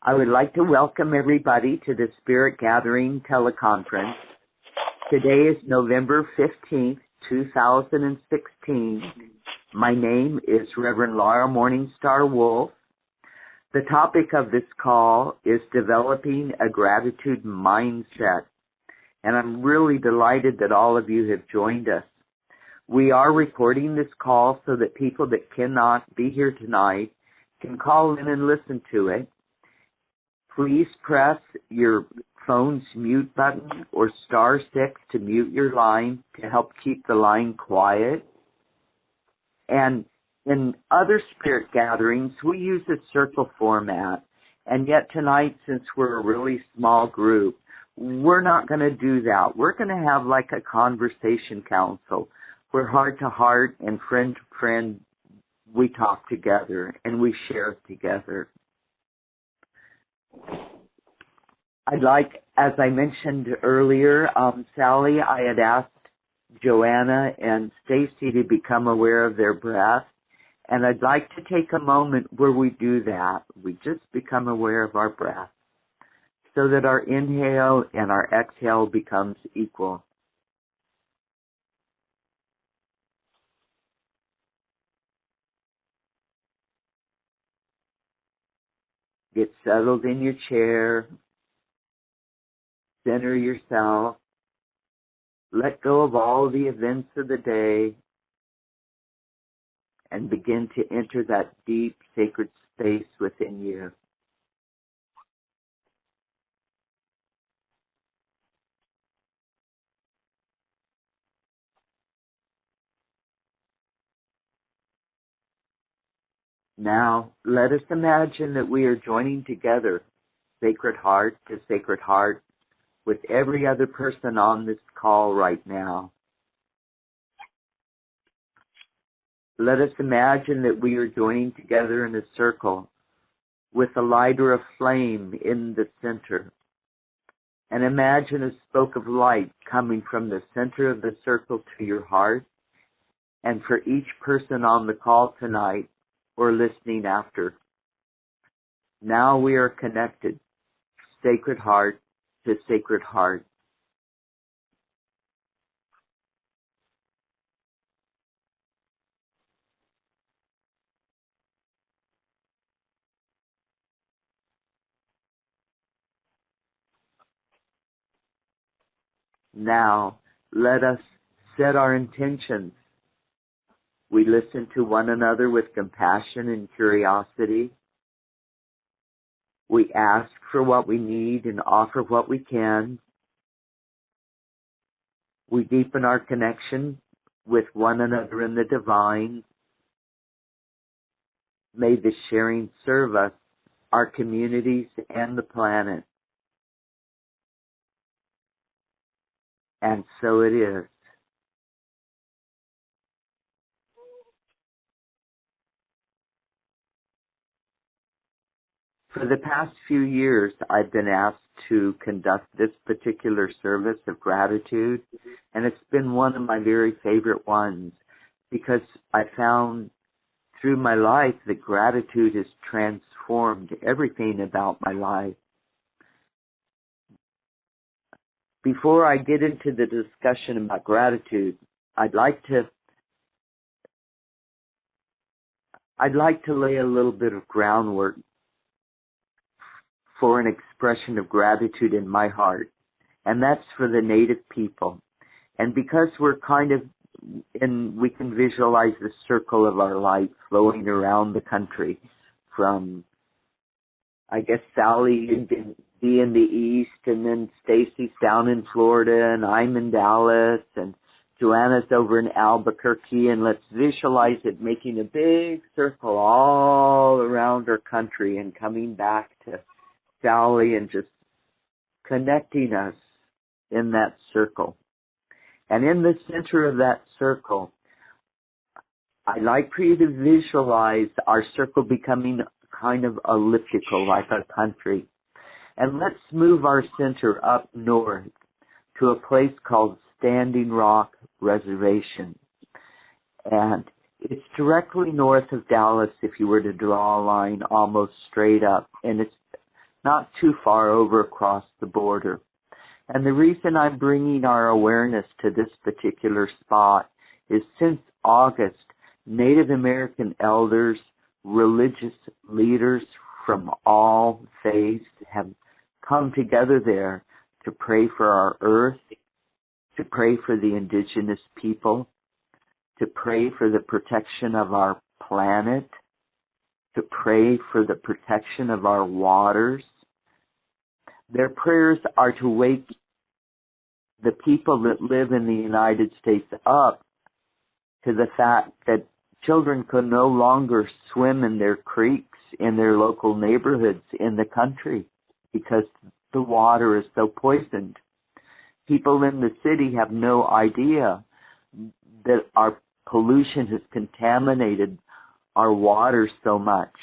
I would like to welcome everybody to the Spirit Gathering teleconference. Today is November 15th, 2016. My name is Reverend Laura Morningstar Wolfe. The topic of this call is developing a gratitude mindset, and I'm really delighted that all of you have joined us. We are recording this call so that people that cannot be here tonight can call in and listen to it. Please press your phone's mute button or *6 to mute your line to help keep the line quiet. And in other spirit gatherings, we use a circle format. And yet tonight, since we're a really small group, we're not going to do that. We're going to have like a conversation council where heart to heart and friend to friend, we talk together and we share together. I'd like, as I mentioned earlier, Sally, I had asked Joanna and Stacy to become aware of their breath, and I'd like to take a moment where we do that. We just become aware of our breath so that our inhale and our exhale becomes equal. Get settled in your chair. Center yourself. Let go of all the events of the day and begin to enter that deep, sacred space within you. Now, let us imagine that we are joining together, sacred heart to sacred heart, with every other person on this call right now. Let us imagine that we are joining together in a circle with a light or a flame in the center. And imagine a spoke of light coming from the center of the circle to your heart. And for each person on the call tonight or listening after, now we are connected, sacred heart to sacred heart. Now, let us set our intentions. We listen to one another with compassion and curiosity. We ask for what we need and offer what we can. We deepen our connection with one another in the divine. May the sharing serve us, our communities, and the planet. And so it is. For the past few years, I've been asked to conduct this particular service of gratitude, and it's been one of my very favorite ones because I found through my life that gratitude has transformed everything about my life. Before I get into the discussion about gratitude, I'd like to lay a little bit of groundwork for an expression of gratitude in my heart, and that's for the Native people. And because we're we can visualize the circle of our light flowing around the country from, I guess, Sally would be in the east, and then Stacy's down in Florida, and I'm in Dallas, and Joanna's over in Albuquerque, and let's visualize it making a big circle all around our country and coming back to Sally and just connecting us in that circle. And in the center of that circle, I'd like for you to visualize our circle becoming kind of elliptical like our country. And let's move our center up north to a place called Standing Rock Reservation. And it's directly north of Dallas if you were to draw a line almost straight up. And it's not too far over across the border. And the reason I'm bringing our awareness to this particular spot is since August, Native American elders, religious leaders from all faiths have come together there to pray for our earth, to pray for the indigenous people, to pray for the protection of our planet, to pray for the protection of our waters. Their prayers are to wake the people that live in the United States up to the fact that children can no longer swim in their creeks in their local neighborhoods in the country because the water is so poisoned. People in the city have no idea that our pollution has contaminated our water so much.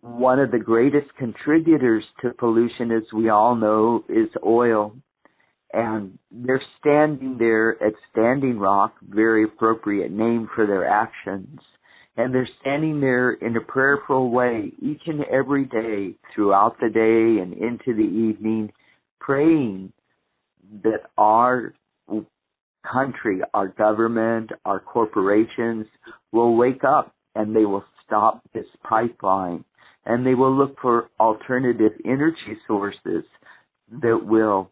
One of the greatest contributors to pollution, as we all know, is oil. And they're standing there at Standing Rock, very appropriate name for their actions. And they're standing there in a prayerful way each and every day throughout the day and into the evening, praying that our country, our government, our corporations will wake up and they will stop this pipeline and they will look for alternative energy sources that will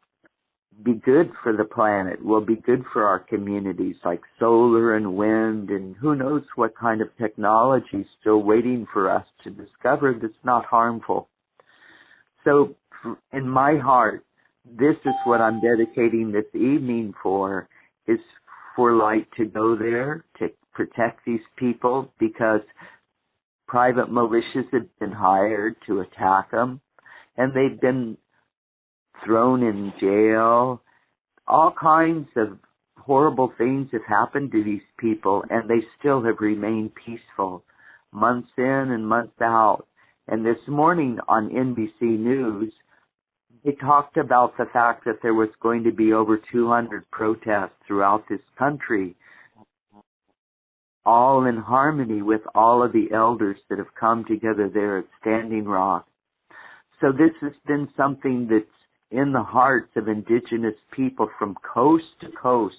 be good for the planet, will be good for our communities like solar and wind and who knows what kind of technology is still waiting for us to discover that's not harmful. So in my heart, this is what I'm dedicating this evening for, is for light to go there, to protect these people because private militias have been hired to attack them and they've been thrown in jail. All kinds of horrible things have happened to these people, and they still have remained peaceful, months in and months out. And this morning on NBC News, they talked about the fact that there was going to be over 200 protests throughout this country, all in harmony with all of the elders that have come together there at Standing Rock. So this has been something that's in the hearts of indigenous people from coast to coast.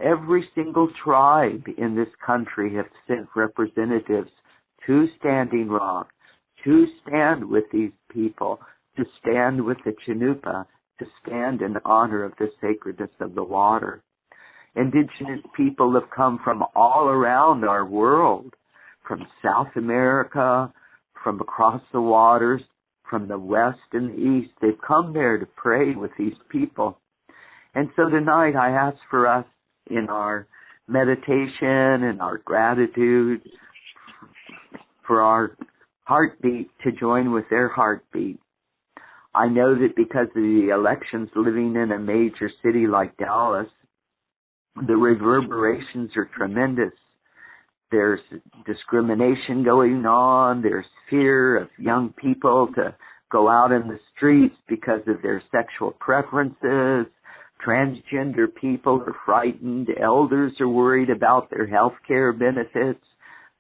Every single tribe in this country have sent representatives to Standing Rock to stand with these people, to stand with the Chinoopa, to stand in honor of the sacredness of the water. Indigenous people have come from all around our world, from South America, from across the waters, from the west and the east. They've come there to pray with these people. And so tonight I ask for us in our meditation and our gratitude for our heartbeat to join with their heartbeat. I know that because of the elections, living in a major city like Dallas, the reverberations are tremendous. There's discrimination going on. There's fear of young people to go out in the streets because of their sexual preferences. Transgender people are frightened. Elders are worried about their health care benefits.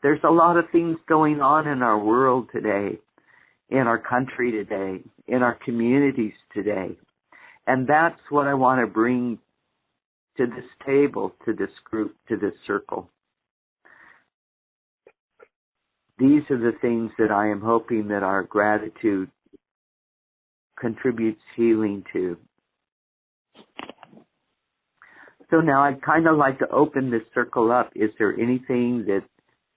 There's a lot of things going on in our world today, in our country today, in our communities today. And that's what I want to bring to this table, to this group, to this circle. These are the things that I am hoping that our gratitude contributes healing to. So now I'd kind of like to open this circle up. Is there anything that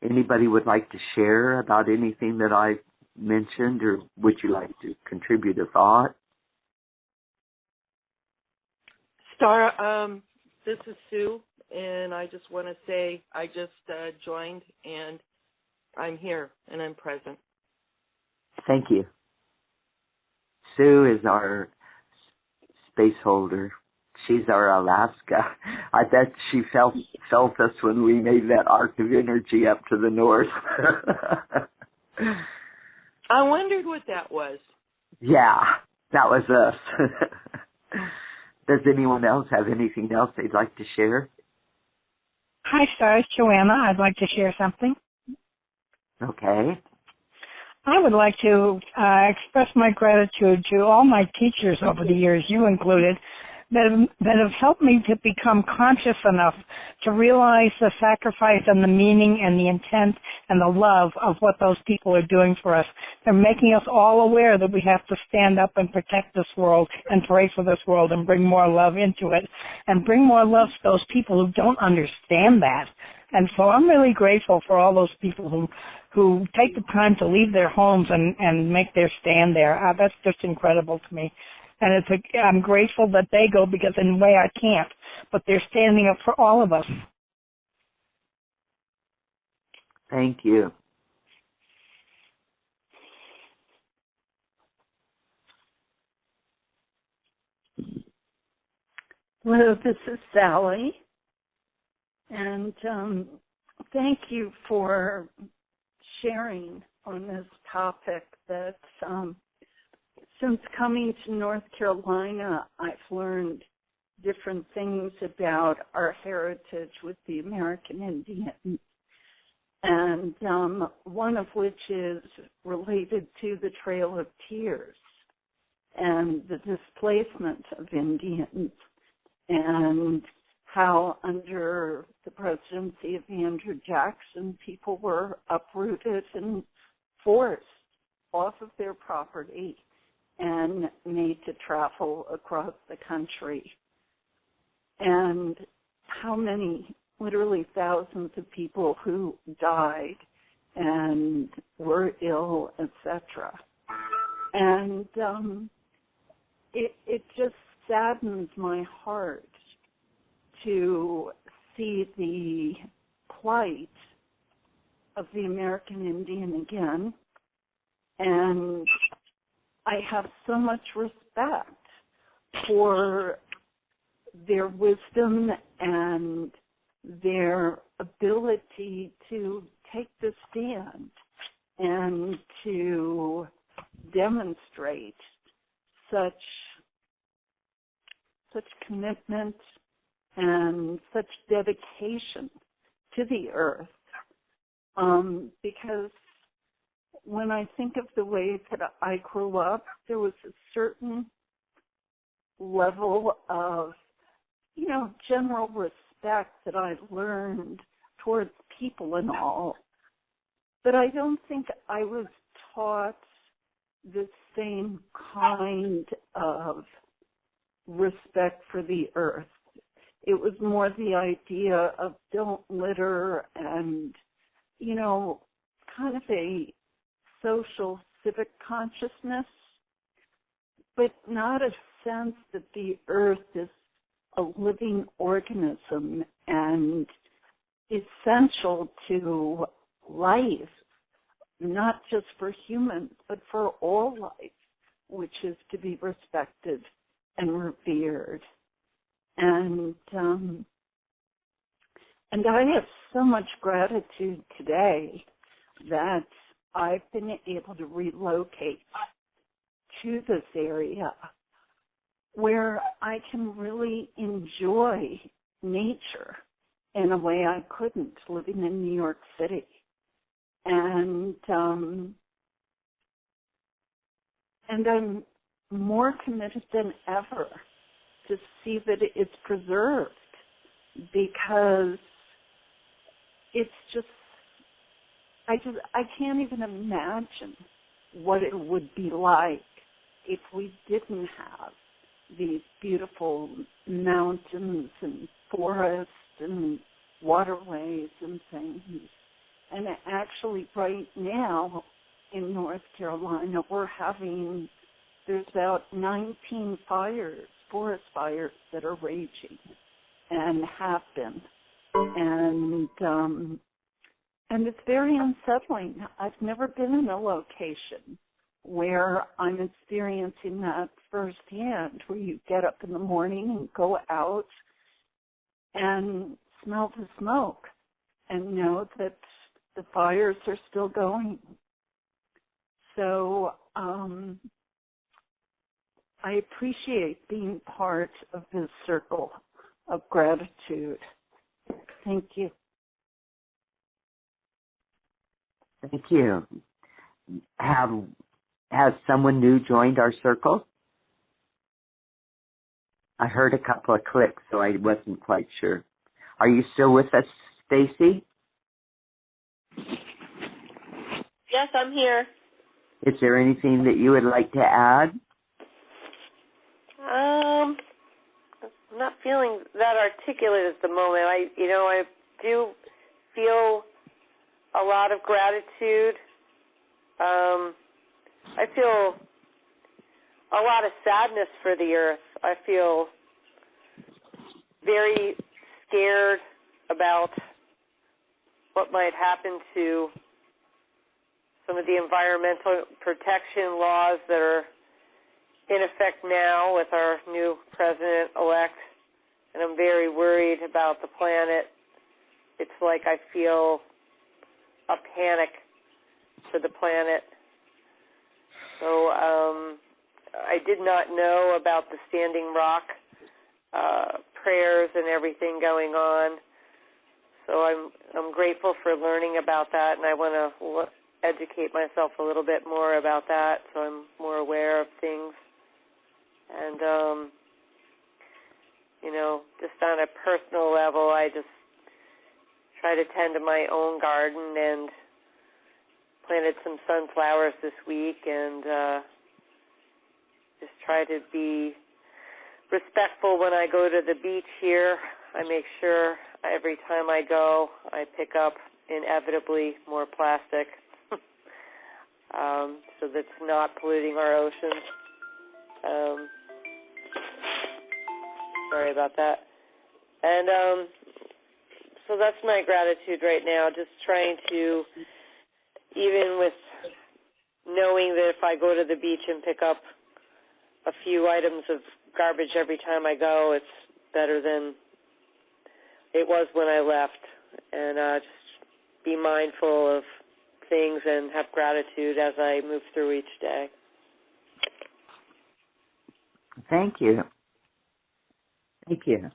anybody would like to share about anything that I've mentioned, or would you like to contribute a thought? Star, this is Sue, and I just want to say I just joined, and I'm here, and I'm present. Thank you. Sue is our space holder. She's our Alaska. I bet she felt us when we made that arc of energy up to the north. I wondered what that was. Yeah, that was us. Does anyone else have anything else they'd like to share? Hi, Star. It's Joanna. I'd like to share something. Okay. I would like to express my gratitude to all my teachers over the years, you included, that have helped me to become conscious enough to realize the sacrifice and the meaning and the intent and the love of what those people are doing for us. They're making us all aware that we have to stand up and protect this world and pray for this world and bring more love into it and bring more love to those people who don't understand that. And so I'm really grateful for all those people who take the time to leave their homes and make their stand there. That's just incredible to me. And I'm grateful that they go because in a way I can't, but they're standing up for all of us. Thank you. Hello, this is Sally. And thank you for sharing on this topic that since coming to North Carolina, I've learned different things about our heritage with the American Indians, and one of which is related to the Trail of Tears and the displacement of Indians, and how under the presidency of Andrew Jackson, people were uprooted and forced off of their property and made to travel across the country. And how many, literally thousands of people who died and were ill, etc. And it just saddens my heart to see the plight of the American Indian again. And I have so much respect for their wisdom and their ability to take the stand and to demonstrate such commitment and such dedication to the earth. Because when I think of the way that I grew up, there was a certain level of, general respect that I learned towards people and all. But I don't think I was taught the same kind of respect for the earth. It was more the idea of don't litter and, kind of a social civic consciousness, but not a sense that the earth is a living organism and essential to life, not just for humans, but for all life, which is to be respected and revered. And I have so much gratitude today that I've been able to relocate to this area where I can really enjoy nature in a way I couldn't living in New York City. And I'm more committed than ever to see that it's preserved, because it's just, I can't even imagine what it would be like if we didn't have these beautiful mountains and forests and waterways and things. And actually right now in North Carolina, there's about 19 fires, forest fires that are raging and have been. And it's very unsettling. I've never been in a location where I'm experiencing that firsthand, where you get up in the morning and go out and smell the smoke and know that the fires are still going. So I appreciate being part of this circle of gratitude. Thank you. Thank you. has someone new joined our circle? I heard a couple of clicks, so I wasn't quite sure. Are you still with us, Stacy? Yes, I'm here. Is there anything that you would like to add? I'm not feeling that articulate at the moment. I do feel a lot of gratitude. I feel a lot of sadness for the earth. I feel very scared about what might happen to some of the environmental protection laws that are in effect now with our new president-elect, and I'm very worried about the planet. It's like I feel a panic for the planet. So I did not know about the Standing Rock prayers and everything going on. So I'm grateful for learning about that, and I want to educate myself a little bit more about that so I'm more aware of things. And, just on a personal level, I just try to tend to my own garden and planted some sunflowers this week and just try to be respectful when I go to the beach here. I make sure every time I go, I pick up inevitably more plastic so that's not polluting our oceans. Sorry about that. And so that's my gratitude right now, just trying to, even with knowing that if I go to the beach and pick up a few items of garbage every time I go, it's better than it was when I left. And just be mindful of things and have gratitude as I move through each day. Thank you. Thank you.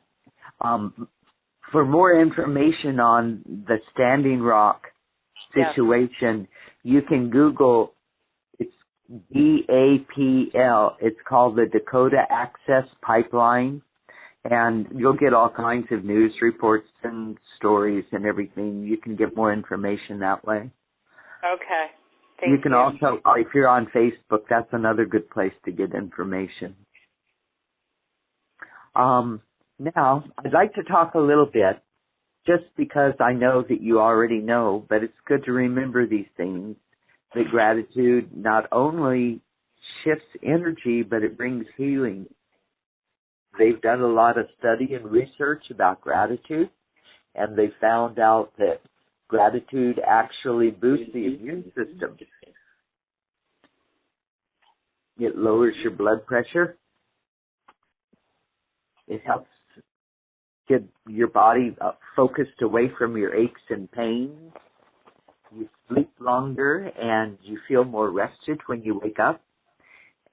For more information on the Standing Rock situation, you can Google, it's DAPL. It's called the Dakota Access Pipeline, and you'll get all kinds of news reports and stories and everything. You can get more information that way. Okay. Thank you. You can also, if you're on Facebook, that's another good place to get information. Now, I'd like to talk a little bit, just because I know that you already know, but it's good to remember these things, that gratitude not only shifts energy, but it brings healing. They've done a lot of study and research about gratitude, and they found out that gratitude actually boosts the immune system. It lowers your blood pressure. It helps get your body focused away from your aches and pains. You sleep longer and you feel more rested when you wake up.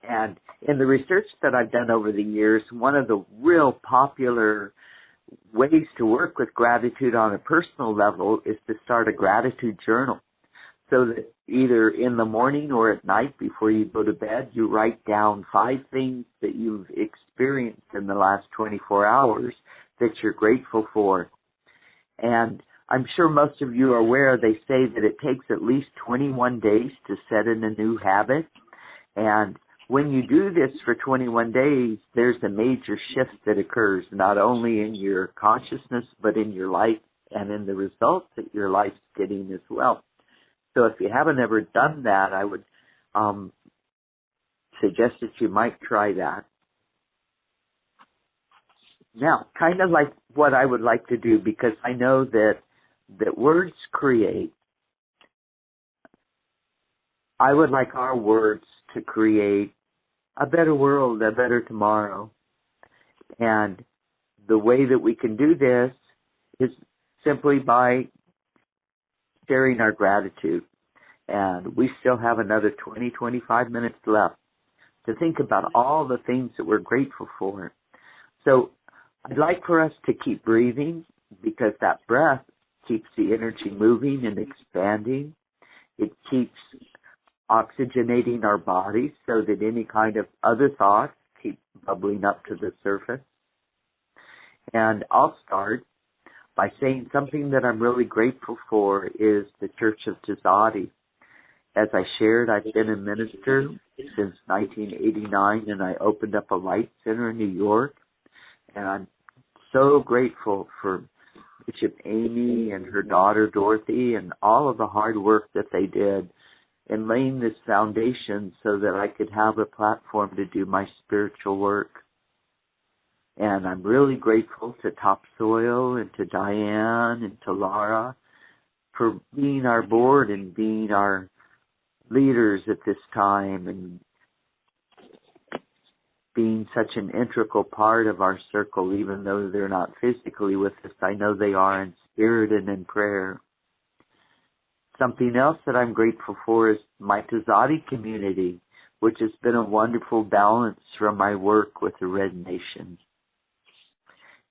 And in the research that I've done over the years, one of the real popular ways to work with gratitude on a personal level is to start a gratitude journal. So that either in the morning or at night before you go to bed, you write down 5 things that you've experienced in the last 24 hours that you're grateful for. And I'm sure most of you are aware they say that it takes at least 21 days to set in a new habit. And when you do this for 21 days, there's a major shift that occurs, not only in your consciousness, but in your life and in the results that your life's getting as well. So if you haven't ever done that, I would suggest that you might try that. Now, kind of like what I would like to do, because I know that words create. I would like our words to create a better world, a better tomorrow. And the way that we can do this is simply by sharing our gratitude. And we still have another 20, 25 minutes left to think about all the things that we're grateful for. So I'd like for us to keep breathing, because that breath keeps the energy moving and expanding. It keeps oxygenating our bodies so that any kind of other thoughts keep bubbling up to the surface. And I'll start by saying something that I'm really grateful for is the Church of Tzaddi. As I shared, I've been a minister since 1989, and I opened up a light center in New York. And I'm so grateful for Bishop Amy and her daughter Dorothy and all of the hard work that they did in laying this foundation so that I could have a platform to do my spiritual work. And I'm really grateful to Topsoil and to Diane and to Laura for being our board and being our leaders at this time and being such an integral part of our circle, even though they're not physically with us. I know they are in spirit and in prayer. Something else that I'm grateful for is my Tzaddi community, which has been a wonderful balance from my work with the Red Nation.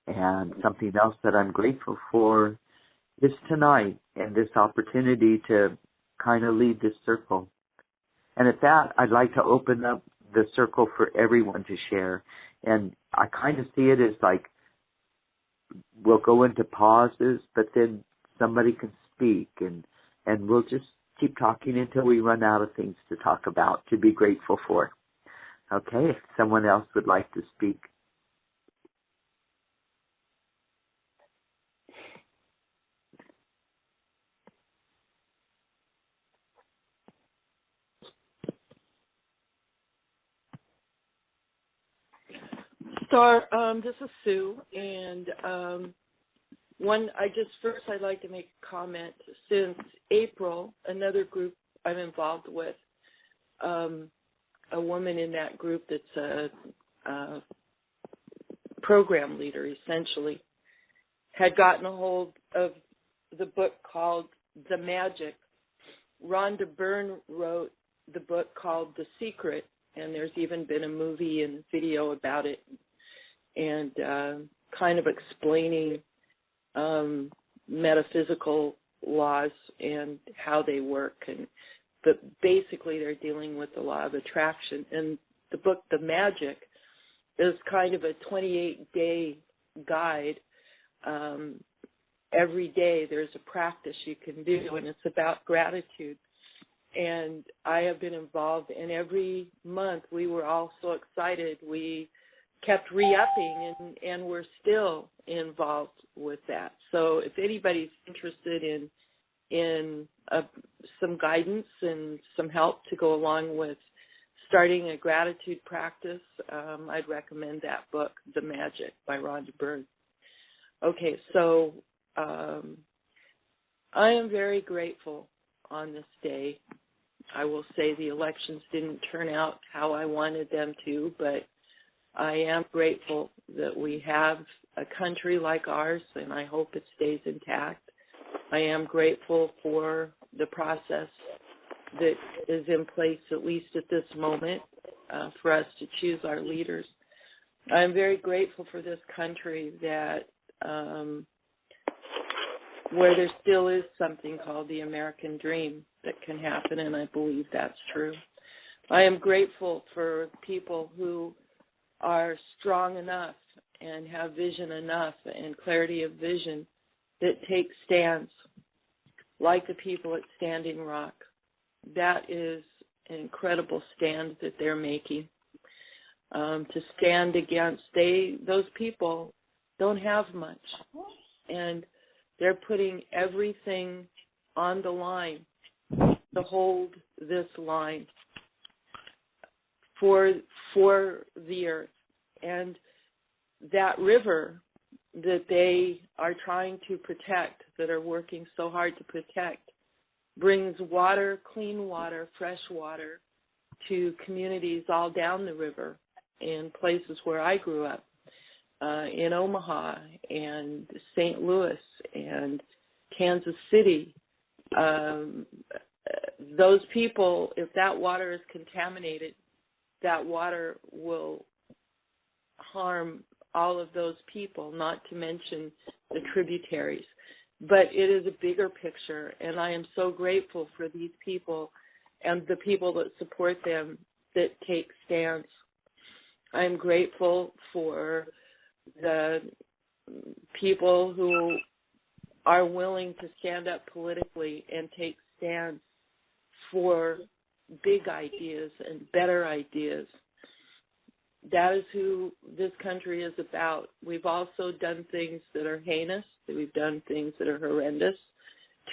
And something else that I'm grateful for is tonight and this opportunity to kind of lead this circle. And at that, I'd like to open up the circle for everyone to share. And I kind of see it as like we'll go into pauses, but then somebody can speak, and we'll just keep talking until we run out of things to talk about, to be grateful for. Okay, if someone else would like to speak. Star, this is Sue, and I'd like to make a comment. Since April, another group I'm involved with, a woman in that group that's a program leader, essentially, had gotten a hold of the book called The Magic. Rhonda Byrne wrote the book called The Secret, and there's even been a movie and video about it, and kind of explaining metaphysical laws and how they work. But basically they're dealing with the law of attraction. And the book, The Magic, is kind of a 28-day guide. Every day there's a practice you can do, and it's about gratitude. And I have been involved, and every month we were all so excited. We kept re-upping, and we're still involved with that. So if anybody's interested in some guidance and some help to go along with starting a gratitude practice, I'd recommend that book, The Magic, by Rhonda Byrne. Okay, so I am very grateful on this day. I will say the elections didn't turn out how I wanted them to, but I am grateful that we have a country like ours, and I hope it stays intact. I am grateful for the process that is in place, at least at this moment, for us to choose our leaders. I am very grateful for this country that where there still is something called the American dream that can happen, and I believe that's true. I am grateful for people who are strong enough and have vision enough and clarity of vision that take stands, like the people at Standing Rock. That is an incredible stand that they're making. To stand against, those people don't have much, and they're putting everything on the line to hold this line for the earth. And that river that they are trying to protect, that are working so hard to protect, brings water, clean water, fresh water to communities all down the river in places where I grew up, in Omaha and St. Louis and Kansas City. Those people, if that water is contaminated, that water will harm all of those people, not to mention the tributaries. But it is a bigger picture, and I am so grateful for these people and the people that support them that take stands. I'm grateful for the people who are willing to stand up politically and take stands for big ideas and better ideas. That is who this country is about. We've also done things that are heinous. We've done things that are horrendous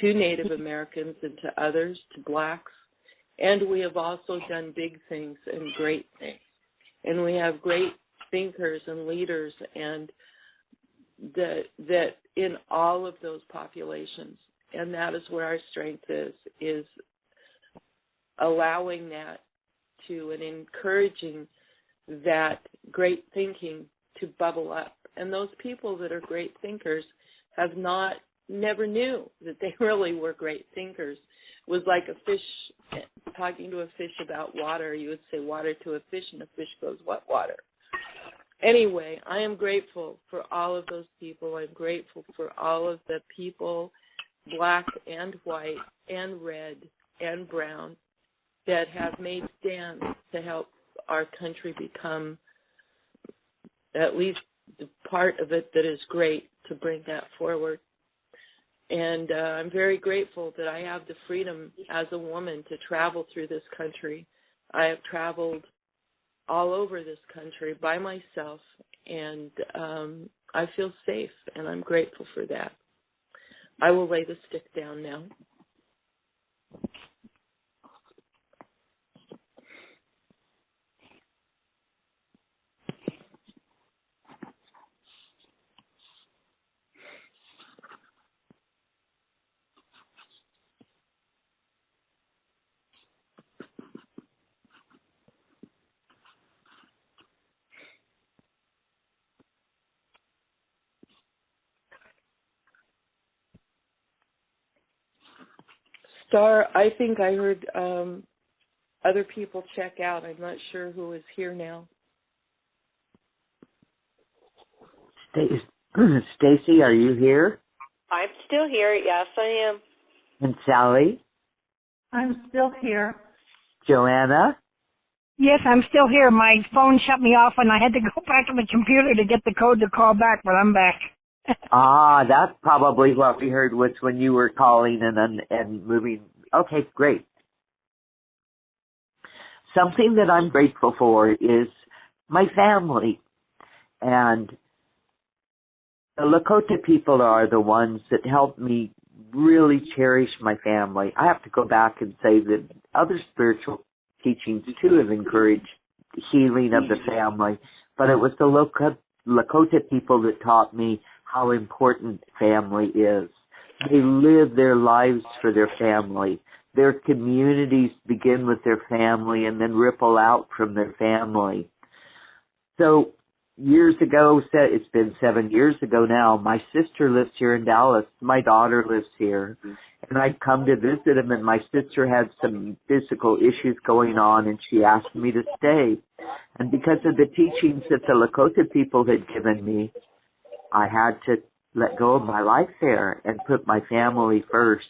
to Native Americans and to others, to blacks. And we have also done big things and great things. And we have great thinkers and leaders and that in all of those populations. And that is where our strength is allowing that to and encouraging that great thinking to bubble up. And those people that are great thinkers never knew that they really were great thinkers. It was like a fish talking to a fish about water. You would say water to a fish, and a fish goes, "What water?" Anyway, I am grateful for all of those people. I'm grateful for all of the people, black and white and red and brown, that have made stands to help our country become at least the part of it that is great, to bring that forward. And I'm very grateful that I have the freedom as a woman to travel through this country. I have traveled all over this country by myself, and I feel safe, and I'm grateful for that. I will lay the stick down now. Star, I think I heard other people check out. I'm not sure who is here now. Stacy, are you here? I'm still here. Yes, I am. And Sally? I'm still here. Joanna? Yes, I'm still here. My phone shut me off, and I had to go back to the computer to get the code to call back, but I'm back. That's probably what we heard was when you were calling and moving. Okay, great. Something that I'm grateful for is my family. And the Lakota people are the ones that help me really cherish my family. I have to go back and say that other spiritual teachings too have encouraged the healing of the family, but it was the Lakota people that taught me how important family is. They live their lives for their family. Their communities begin with their family and then ripple out from their family. So years ago, it's been 7 years ago now, my sister lives here in Dallas. My daughter lives here. And I'd come to visit him, and my sister had some physical issues going on, and she asked me to stay. And because of the teachings that the Lakota people had given me, I had to let go of my life there and put my family first.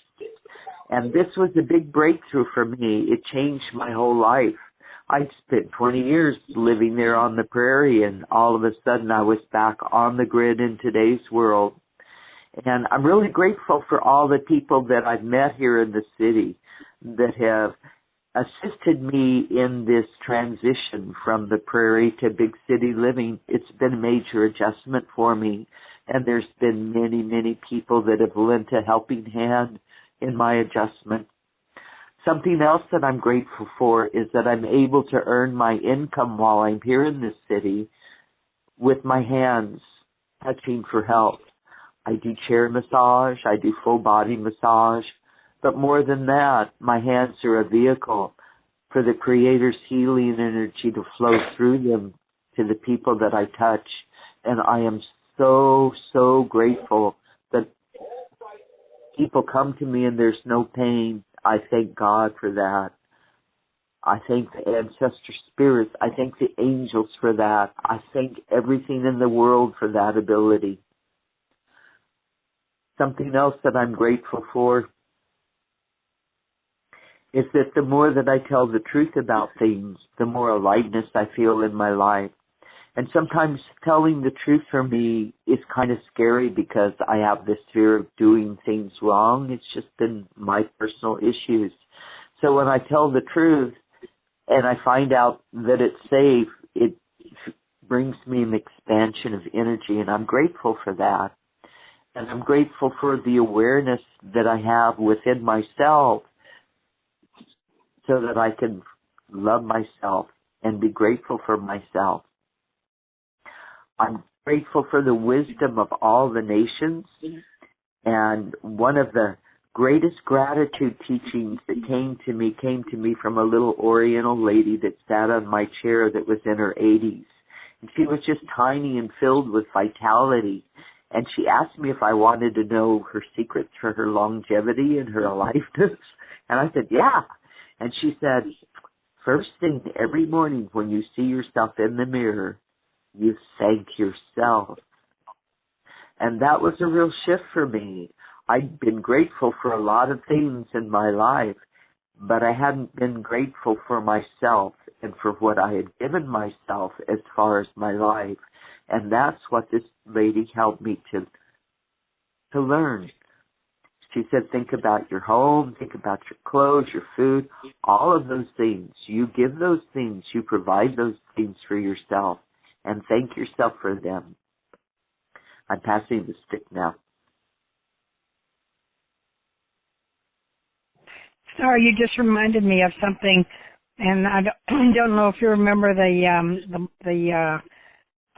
And this was a big breakthrough for me. It changed my whole life. I'd spent 20 years living there on the prairie, and all of a sudden I was back on the grid in today's world. And I'm really grateful for all the people that I've met here in the city that have assisted me in this transition from the prairie to big city living. It's been a major adjustment for me, and there's been many, many people that have lent a helping hand in my adjustment. Something else that I'm grateful for is that I'm able to earn my income while I'm here in this city with my hands touching for help. I do chair massage, I do full body massage, but more than that, my hands are a vehicle for the Creator's healing energy to flow through them to the people that I touch. And I am so, so grateful that people come to me and there's no pain. I thank God for that. I thank the ancestor spirits. I thank the angels for that. I thank everything in the world for that ability. Something else that I'm grateful for is that the more that I tell the truth about things, the more aliveness I feel in my life. And sometimes telling the truth for me is kind of scary because I have this fear of doing things wrong. It's just been my personal issues. So when I tell the truth and I find out that it's safe, it brings me an expansion of energy, and I'm grateful for that. And I'm grateful for the awareness that I have within myself so that I can love myself and be grateful for myself. I'm grateful for the wisdom of all the nations, and one of the greatest gratitude teachings that came to me from a little Oriental lady that sat on my chair that was in her 80s. And she was just tiny and filled with vitality. And she asked me if I wanted to know her secrets for her longevity and her aliveness. And I said, yeah. And she said, first thing every morning when you see yourself in the mirror, you thank yourself. And that was a real shift for me. I'd been grateful for a lot of things in my life, but I hadn't been grateful for myself and for what I had given myself as far as my life. And that's what this lady helped me to learn. She said, think about your home, think about your clothes, your food, all of those things. You give those things, you provide those things for yourself, and thank yourself for them. I'm passing the stick now. Sorry, you just reminded me of something, and I don't know if you remember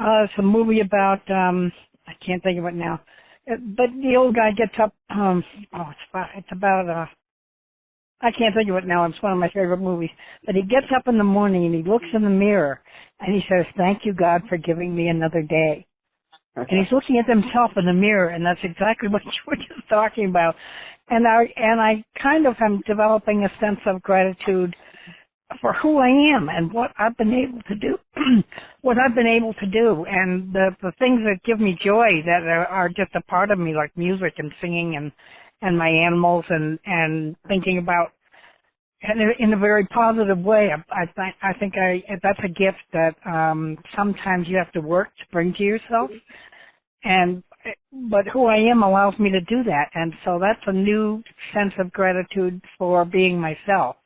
it's a movie about I can't think of it now, but the old guy gets up. It's about I can't think of it now. It's one of my favorite movies. But he gets up in the morning and he looks in the mirror and he says, "Thank you, God, for giving me another day." And he's looking at himself in the mirror, and that's exactly what you were just talking about. And I kind of am developing a sense of gratitude for who I am and what I've been able to do, and the things that give me joy that are just a part of me, like music and singing and my animals and thinking about in a very positive way. I think that's a gift that sometimes you have to work to bring to yourself, but who I am allows me to do that, and so that's a new sense of gratitude for being myself.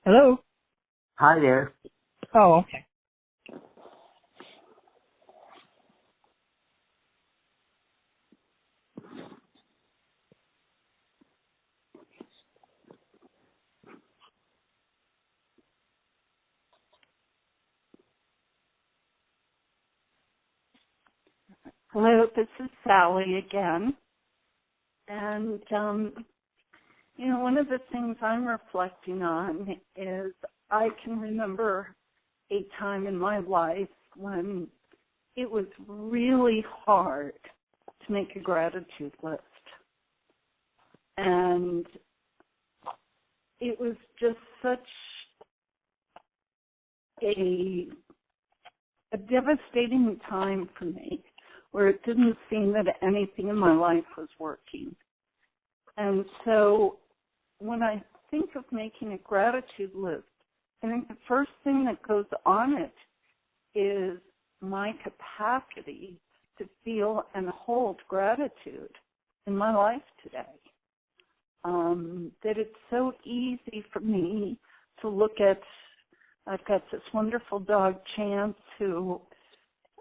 Hello? Hi there. Oh, okay. Hello, this is Sally again. And, one of the things I'm reflecting on is I can remember a time in my life when it was really hard to make a gratitude list. And it was just such a devastating time for me, where it didn't seem that anything in my life was working. And so when I think of making a gratitude list, I think the first thing that goes on it is my capacity to feel and hold gratitude in my life today. That it's so easy for me to look at, I've got this wonderful dog, Chance, who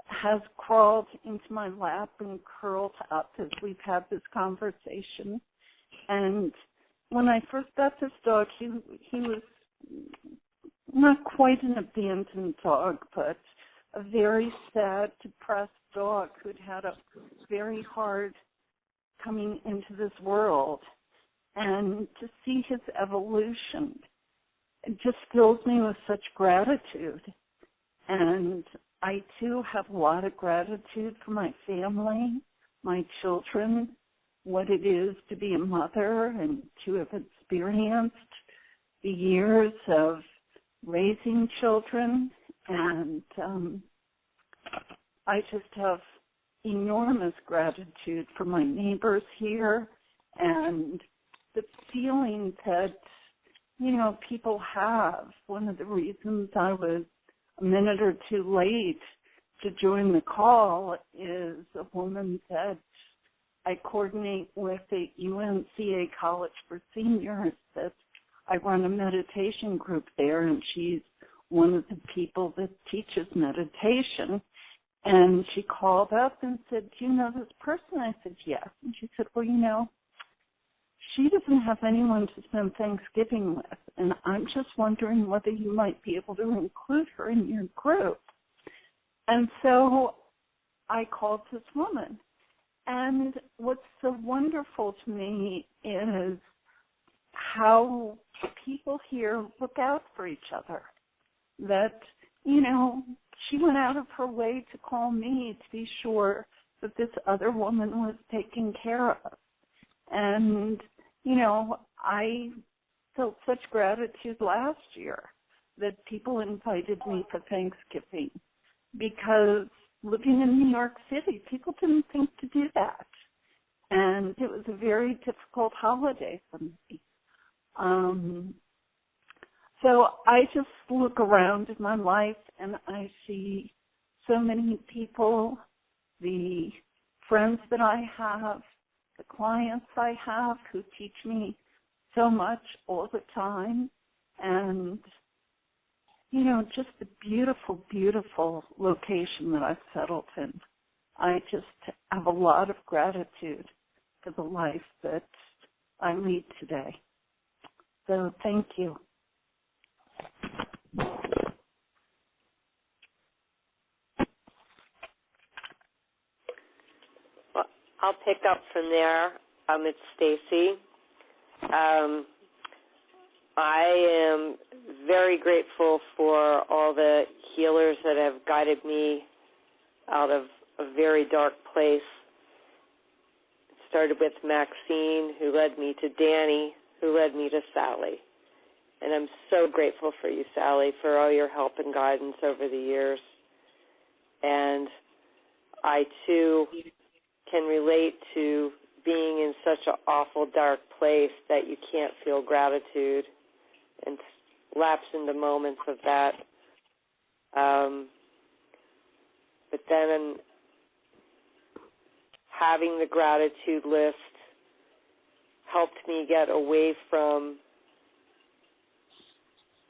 has crawled into my lap and curled up as we've had this conversation. And when I first got this dog, he was not quite an abandoned dog, but a very sad, depressed dog who'd had a very hard coming into this world. And to see his evolution, it just fills me with such gratitude. And I, too, have a lot of gratitude for my family, my children, what it is to be a mother and to have experienced the years of raising children. And I just have enormous gratitude for my neighbors here and the feeling that, people have. One of the reasons I was a minute or two late to join the call is a woman that I coordinate with at UNCA College for Seniors that I run a meditation group there, and she's one of the people that teaches meditation. And she called up and said, "Do you know this person?" I said, "Yes." And she said, "Well, she doesn't have anyone to spend Thanksgiving with, and I'm just wondering whether you might be able to include her in your group." And so I called this woman. And what's so wonderful to me is how people here look out for each other. That, she went out of her way to call me to be sure that this other woman was taken care of. And, I felt such gratitude last year that people invited me for Thanksgiving, because living in New York City, people didn't think to do that. And it was a very difficult holiday for me. So I just look around in my life and I see so many people, the friends that I have, the clients I have who teach me so much all the time, and just the beautiful, beautiful location that I've settled in. I just have a lot of gratitude for the life that I lead today. So thank you. Well, I'll pick up from there. It's Stacy. I am very grateful for all the healers that have guided me out of a very dark place. It started with Maxine, who led me to Danny, who led me to Sally. And I'm so grateful for you, Sally, for all your help and guidance over the years. And I, too, can relate to being in such an awful, dark place that you can't feel gratitude and lapse into moments of that. But then having the gratitude list helped me get away from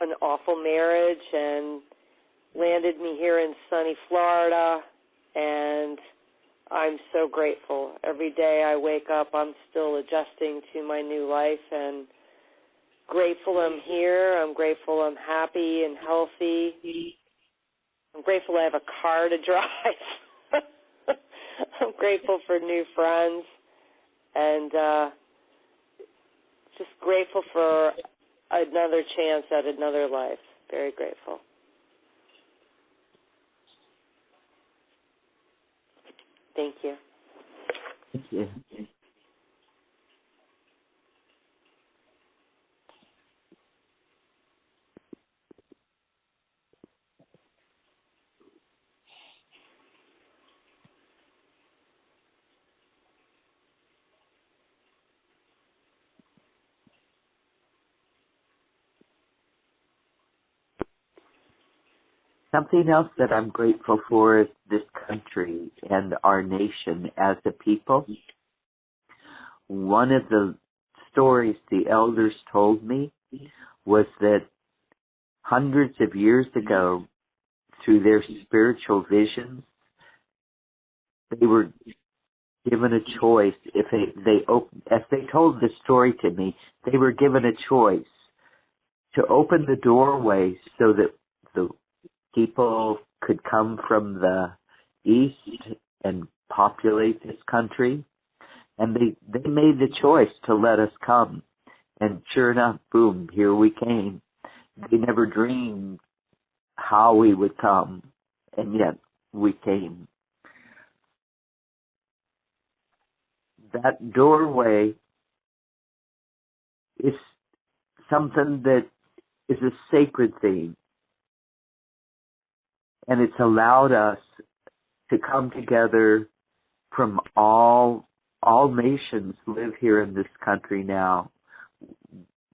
an awful marriage and landed me here in sunny Florida, and I'm so grateful. Every day I wake up, I'm still adjusting to my new life, and grateful I'm here. I'm grateful I'm happy and healthy. I'm grateful I have a car to drive. I'm grateful for new friends, and just grateful for another chance at another life. Very grateful. Thank you. Thank you. Something else that I'm grateful for is this country and our nation as a people. One of the stories the elders told me was that hundreds of years ago, through their spiritual visions, they were given a choice. As they told the story to me, they were given a choice to open the doorway so that the people could come from the east and populate this country. And they made the choice to let us come. And sure enough, boom, here we came. They never dreamed how we would come, and yet we came. That doorway is something that is a sacred thing. And it's allowed us to come together from all nations live here in this country now.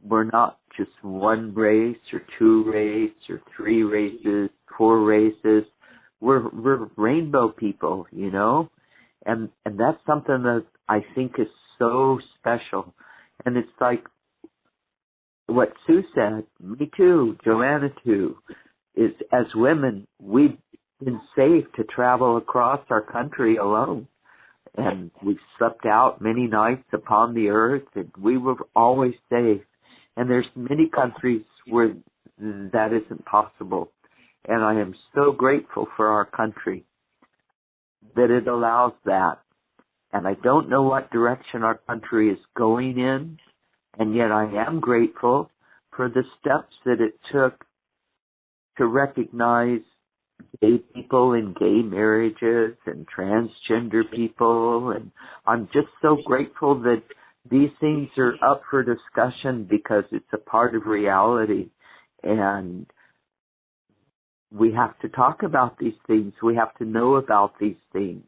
We're not just one race or two races or three races, four races. We're rainbow people, you know? And that's something that I think is so special. And it's like what Sue said, me too, Joanna too, is as women, we've been safe to travel across our country alone. And we've slept out many nights upon the earth, and we were always safe. And there's many countries where that isn't possible. And I am so grateful for our country that it allows that. And I don't know what direction our country is going in, and yet I am grateful for the steps that it took to recognize gay people in gay marriages and transgender people. And I'm just so grateful that these things are up for discussion because it's a part of reality. And we have to talk about these things. We have to know about these things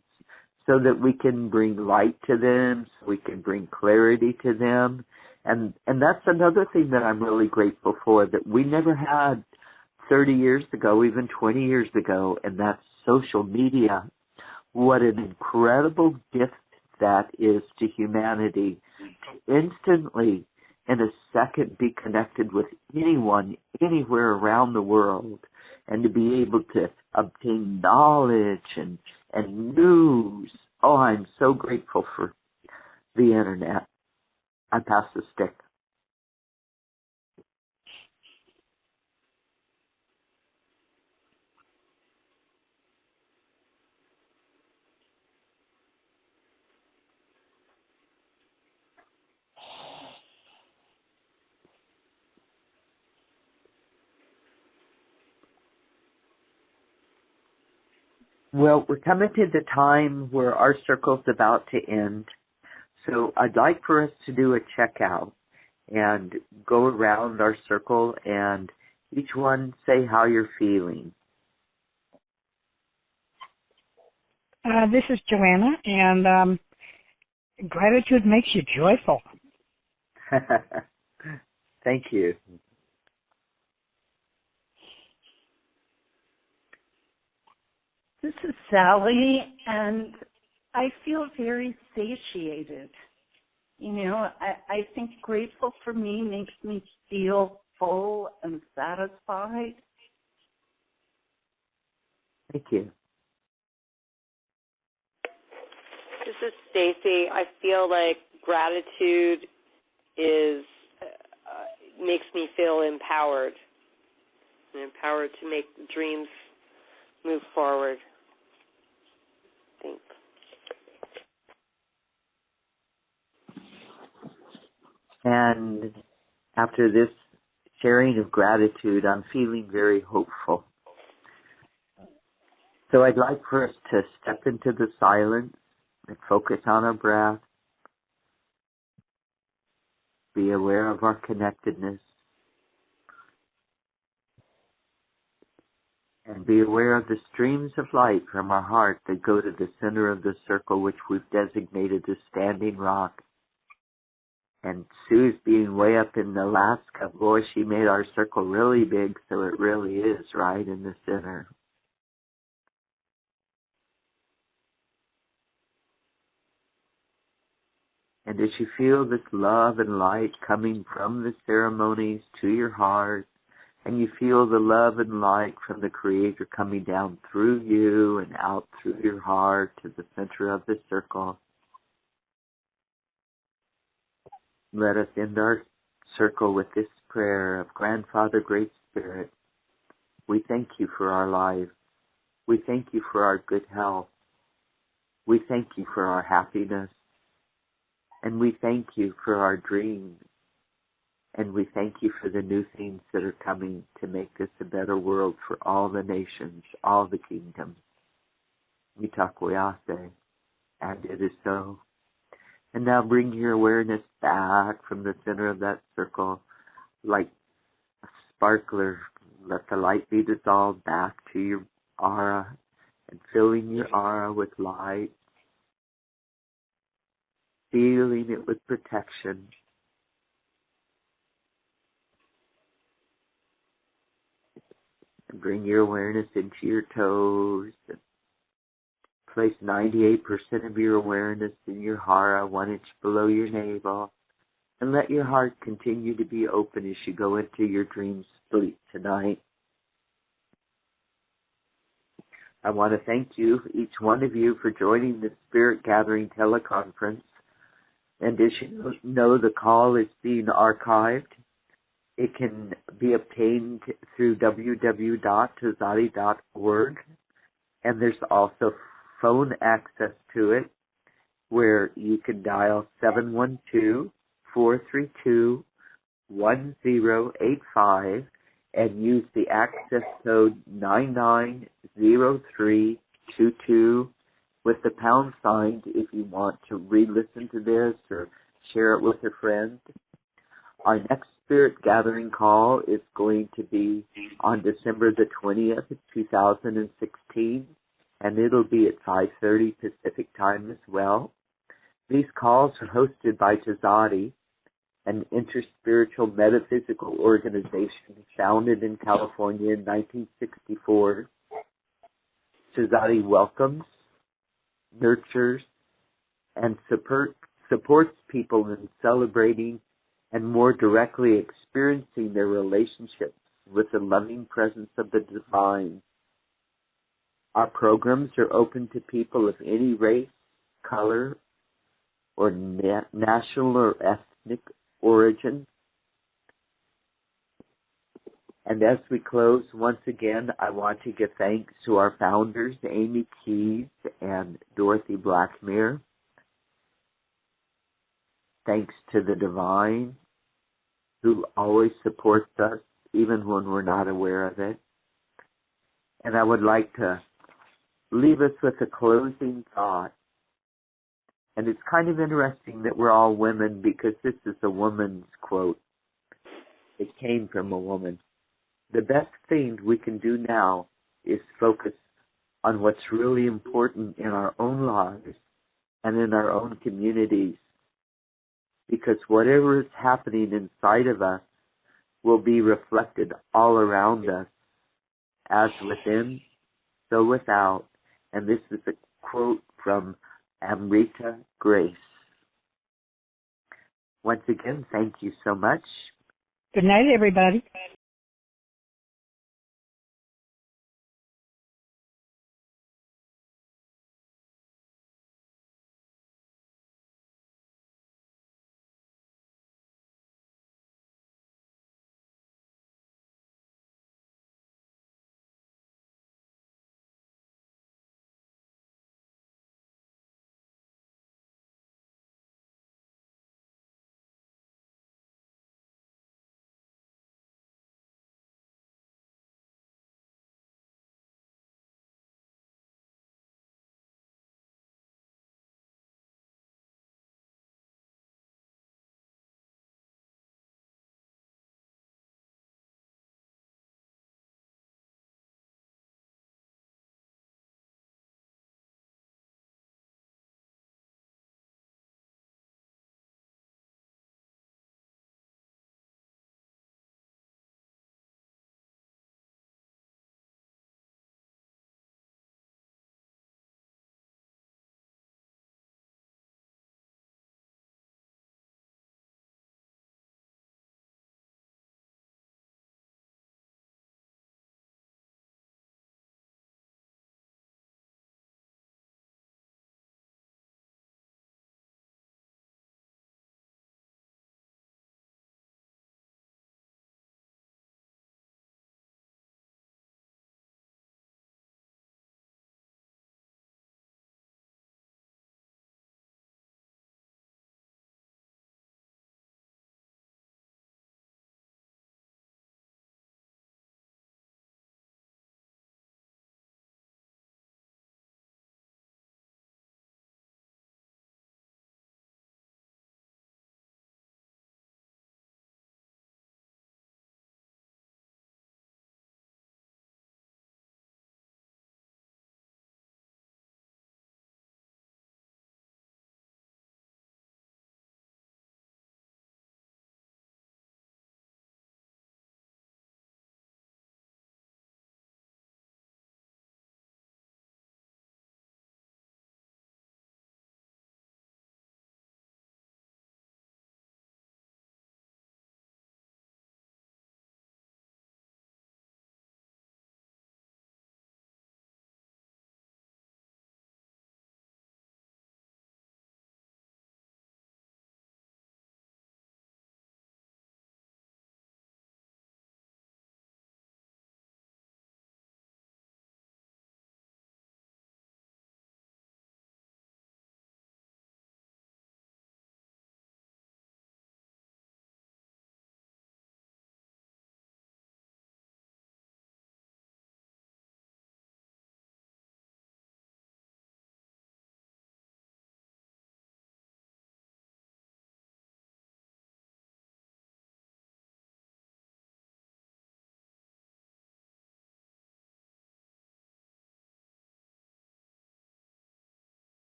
so that we can bring light to them, so we can bring clarity to them. And that's another thing that I'm really grateful for, that we never had 30 years ago, even 20 years ago, and that's social media. What an incredible gift that is to humanity. To instantly, in a second, be connected with anyone, anywhere around the world, and to be able to obtain knowledge and news. Oh, I'm so grateful for the internet. I pass the stick. Well, we're coming to the time where our circle's about to end. So I'd like for us to do a checkout and go around our circle and each one say how you're feeling. This is Joanna, and gratitude makes you joyful. Thank you. This is Sally, and I feel very satiated. You know, I think grateful for me makes me feel full and satisfied. Thank you. This is Stacy. I feel like gratitude is makes me feel empowered to make dreams move forward. Thanks. And after this sharing of gratitude, I'm feeling very hopeful. So I'd like for us to step into the silence and focus on our breath. Be aware of our connectedness. And be aware of the streams of light from our heart that go to the center of the circle, which we've designated as Standing Rock. And Sue's being way up in Alaska. Boy, she made our circle really big, so it really is right in the center. And as you feel this love and light coming from the ceremonies to your heart, and you feel the love and light from the Creator coming down through you and out through your heart to the center of the circle, let us end our circle with this prayer of Grandfather Great Spirit. We thank you for our lives. We thank you for our good health. We thank you for our happiness. And we thank you for our dreams. And we thank you for the new things that are coming to make this a better world for all the nations, all the kingdoms. Mitakoyase. And it is so. And now bring your awareness back from the center of that circle like a sparkler. Let the light be dissolved back to your aura and filling your aura with light. feeling it with protection. And bring your awareness into your toes. And place 98% of your awareness in your hara, 1 inch below your navel. And let your heart continue to be open as you go into your dream sleep tonight. I want to thank you, each one of you, for joining the Spirit Gathering teleconference. And as you know, the call is being archived. It can be obtained through www.tzaddi.org. And there's also phone access to it, where you can dial 712-432-1085 and use the access code 990322 with the pound sign if you want to re-listen to this or share it with a friend. Our next Spirit Gathering call is going to be on December the 20th, 2016, and it'll be at 5:30 Pacific time as well. These calls are hosted by Tzaddi, an interspiritual metaphysical organization founded in California in 1964. Tzaddi welcomes, nurtures, and supports people in celebrating and more directly experiencing their relationships with the loving presence of the divine. Our programs are open to people of any race, color, or national or ethnic origin. And as we close, once again, I want to give thanks to our founders, Amy Keys and Dorothy Blackmere. Thanks to the divine, who always supports us, even when we're not aware of it. And I would like to leave us with a closing thought. And it's kind of interesting that we're all women, because this is a woman's quote. It came from a woman. The best thing we can do now is focus on what's really important in our own lives and in our own communities. Because whatever is happening inside of us will be reflected all around us, as within, so without. And this is a quote from Amrita Grace. Once again, thank you so much. Good night, everybody.